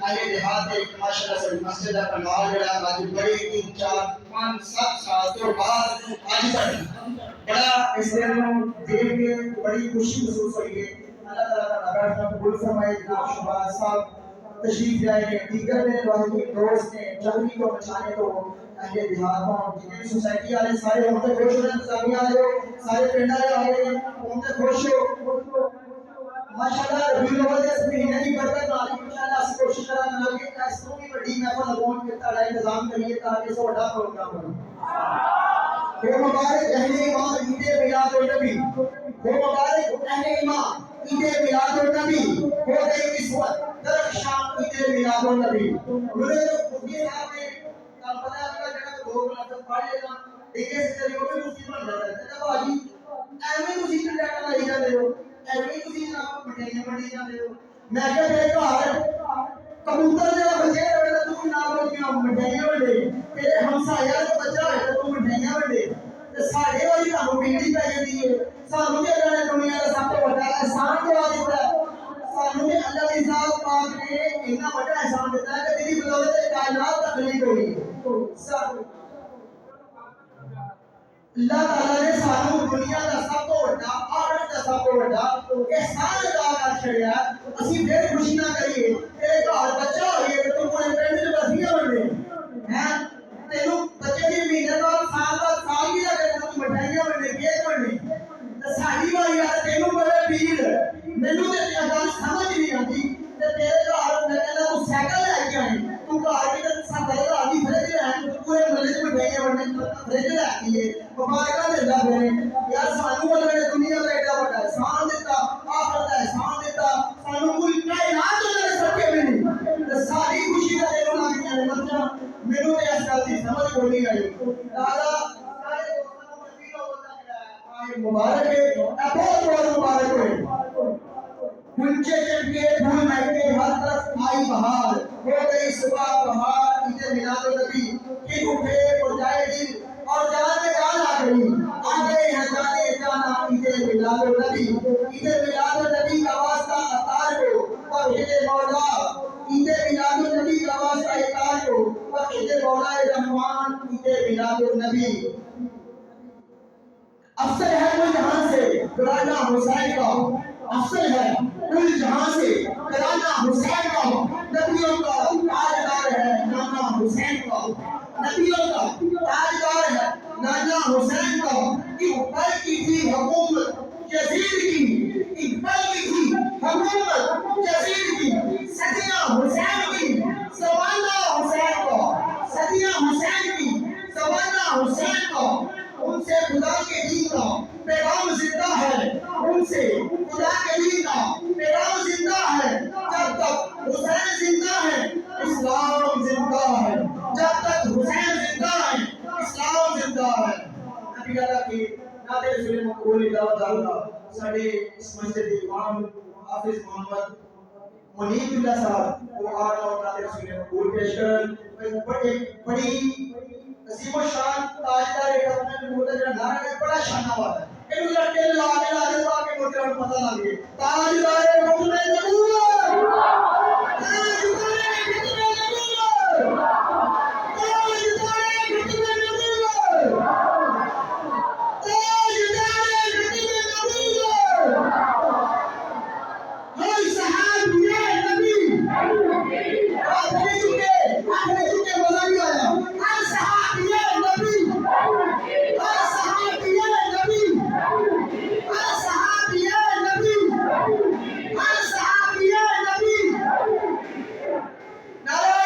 आगे देहात एक माशाल्लाह से मस्जिद का पंडाल जड़ा आज बड़ी 3 4 5 7 साल के बाद आज तक बड़ा इस दिन को देख के बड़ी खुशी महसूस हुई है। अल्लाह ताला का बैठना कबूल फरमाए। जनाब शहबाज साहब तशरीफ लाए दीगर ने वाहिद दोस्त ने जल्दी को बचाने को अहले देहातों जितनी सोसाइटी वाले सारे होते खुश हो इंतजामिया वाले सारे पिंड वाले आ गए होते खुश हो माशाल्लाह रबीउल अव्वल के महीने की बरकत नाल इंशाअल्लाह अस कोशिश करांगे कि ऐसो भी बड़ी महफिल लगाउण के ताड़ा इंतजाम करिए ताकि सो बड़ा प्रोग्राम बने। वो मुबारक अहले ईमान ईद मिलाद उन नबी वो मुबारक अहले ईमान ईद मिलाद उन नबी हो गई किस्मत दर शाम ईद मिलाद उन नबी मुझे जो मुफ्ती साहब ने पता है आपका जगह दो लफ्ज पढ़ लेना देखे से चलिए वो भी मुफ्ती बन जाता है जब भाजी एवं तुसी चंडा लाई जाते हो एवं तुसी जनाब मठियाइयां मंडी जाते हो मैं क्या तेरे घर कबूतर जरा बचे रहे तो तू ना बोल के मठियाइयां मंडे तेरे हमसाया का बच्चा है तो तू मठियाइयां मंडे ते साडे वाली ਤੁਹਾਨੂੰ ਬਿਗੜੀ ਪੈ ਜਾਂਦੀ ਹੈ ਸਾਨੂੰ ਤੇ ਅੱਲਾਹ ਨੇ ਦੁਨੀਆ ਦਾ ਸਭ ਤੋਂ ਵੱਡਾ ਇਹਸਾਨ ਦਵਾ ਦਿੱਤਾ ਸਾਨੂੰ ਤੇ ਅੱਲਾਹ ਦੀ ਜ਼ਾਤ ਪਾਕ ਨੇ ਇੰਨਾ ਵੱਡਾ ਇਹਸਾਨ ਦਿੱਤਾ ਹੈ ਕਿ ਜਿਹਦੀ ਬਦੌਲਤ ਇਹ ਕਾਇਨਾਤ ਤਖਲੀਕ ਹੋਈ सब अल्लाह ताला ने सानू दुनिया का सब तो बड़ा आखिरत का सब तो बड़ा एहसान अदा कर छड़िया असि फिर खुशी ना करिए तेरे घर बच्चा होइए ते तू पूरे पिंड च बसिया बने हैं तेनु बच्चे दी महीने बाद साल की लगे तू मठाइयां बने केक बने ते साडी वाली यार तेनु बड़े पीर मेनू ते गल समझ नहीं आती ते तेरे घर मैं कहना तू साइकिल लेके आई तू घर की सब बड़े आदमी फ्रिज ले आए तू पूरे महल्ले च मठाइयां बने फ्रिज ले आई है मुबारक देता फिर यार सानू वाले ने दुनिया का एडा बड़ा एहसान दिता आखिरत का एहसान दिता सानू कोई कायनात वाले सके भी नहीं ते सारी खुशी का देनो लग गया बच्चा मेनू ते इस गल दी समझ कोई नहीं आई दादा सारे दोस्तों को नबी होता है मुबारक है बहुत बहुत मुबारक है मुझे चढ़िए फूल महके हर तरफ आई बहार हो गई सुबह बहार इधर मिलाद नबी कि उठे मुरझाए दिल और जान में जान आ गई आ गए हैं जाने जाना इधर मिलाद नबी इधर मिलाद नबी का वास्ता अतार को बख्शे मौला इधर मिलाद नबी का वास्ता अतार को बख्शे मौला रहमान इधर मिलाद नबी अफसर है कोई जहां से कराना हुसैन का अफसर है कोई जहां से कराना हुसैन का नबियों का ताजदार है नाना हुसैन का नबियों का ताजदार है नाना हुसैन का इकबाल की थी हुकूमत यजीद की इकबाल की थी हुकूमत यजीद की सदिया हुसैन की सवाना हुसैन का सदिया हुसैन की सवाना हुसैन का उनसे खुदा के दीन का पैगाम जिंदा है उनसे खुदा के दीन का पैगाम जिंदा है जब तक हुसैन जिंदा है इस्लाम जिंदा है जब तक हुसैन जिंदा है इस्लाम जिंदा है नबी अल्लाह की नाते रसूल मकबूल दाऊदा साडे इस मस्जिद के इमाम हाफिज मोहम्मद मुनीबुल्लाह साहब वो आ रहा और नाते रसूल मकबूल पेश कर बड़ी अजीम शान ताजदार एक अपने मोटा जरा नारा है बड़ा शानदार है इनको जरा टेल ला के मोटे और पता लग गए ताजदार मुकमे नबूवत ताजदार खिदमत नबूवत ताजदार खिदमत नबूवत ताजदार खिदमत नबूवत हर सहाबी नबी आखिरी चुके मजा नहीं आया हर सहाबी नबी हर सहाबी नबी हर सहाबी नबी हर सहाबी नबी नारे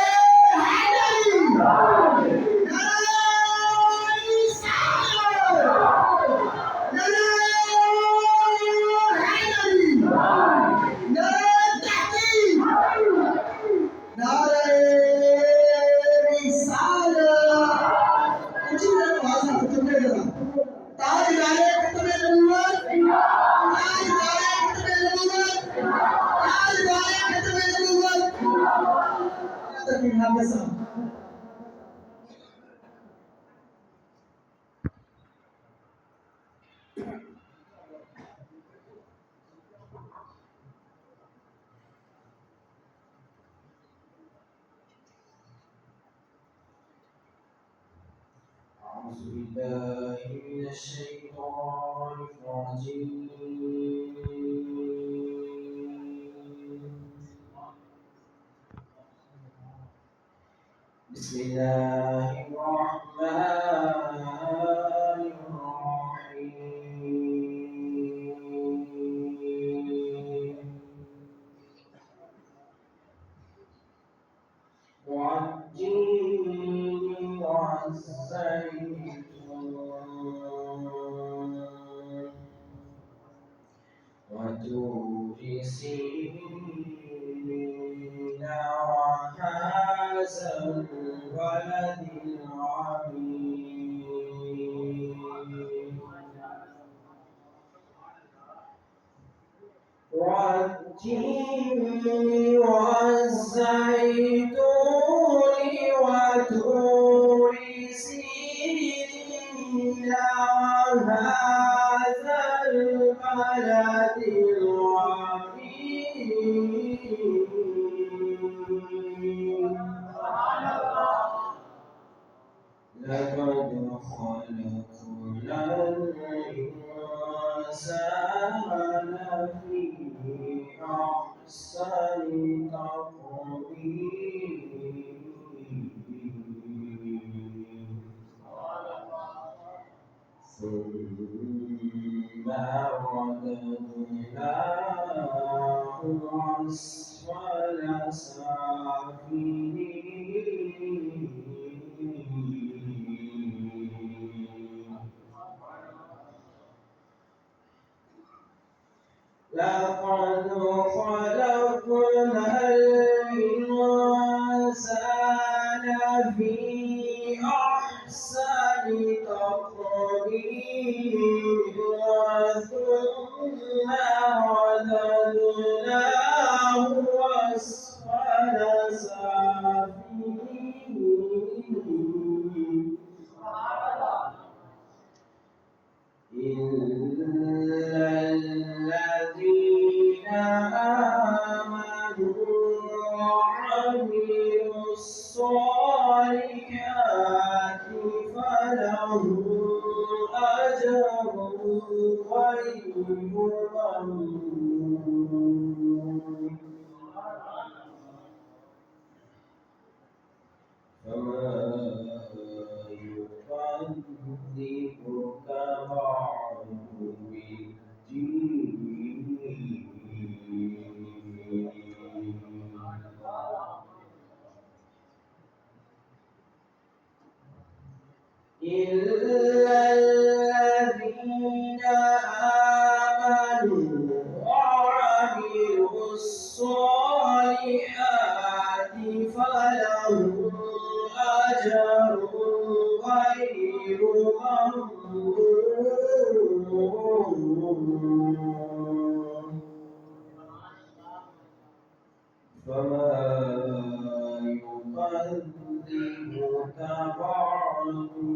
हैदरी नारे ईसा नारे हैदरी नारे तहकीम नारे ताजदारे खिदमत नबूवत ताजदारे खिदमत नबूवत ताजदारे खिदमत नबूवत तकबीर हाफिज साहब بالله من الشيطان الرجيم. بسم الله الرحمن الرحيم. والتين والزيتون وطور سينين وهذا البلد العظيم. والتين والزيتون وطور سينين وهذا البلد العظيم. لقد خلقنا الإنسان في أحسن تقويم ثم رددناه أسفل سافلين. لقد خلقنا الإنسان في أحسن تقويم ثم رددناه أسفل سافلين. إلا الذين آمنوا وعملوا الصالحات فلهم أجر غير ممنون. فما يكذبك بعد بالدين. إلا الذين آمنوا وعملوا الصالحات فلهم أجر غير ممنون. فما يكذبك بعد